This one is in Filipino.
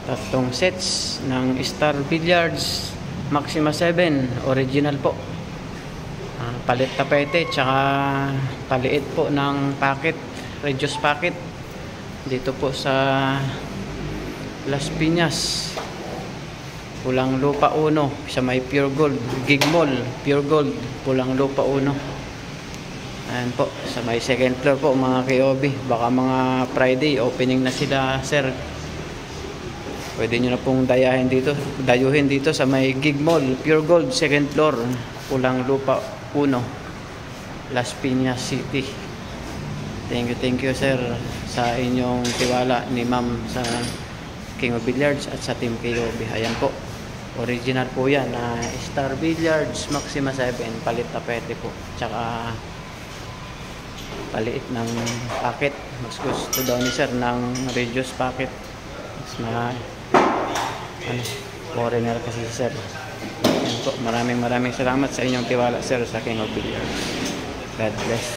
Tatlong sets ng Star Billiards Maxima 7 original po. Palit tapete tsaka paliit po ng packet, reduce packet dito po sa Las Piñas, Pulang Lupa 1 sa may Pure Gold Gig Mall, Pure Gold Pulang Lupa 1. Ayan po sa may second floor po mga KOB. Baka mga Friday opening na sila sir, pwede nyo na pong dayuhin dito sa may Gig Mall, Pure Gold, second floor, Pulang Lupa 1, Las Piñas City. Thank you sir sa inyong tiwala ni ma'am sa King of Billiards at sa Team KOB. Ayan po, original po yan na Star Billiards Maxima 7, palit tapete po tsaka paliit ng packet. Mas gusto daw ni sir ng reduce packet, mas foreigner kasi sir. Yan po, maraming salamat sa inyong tiwala sir sa King of Billiards. God bless.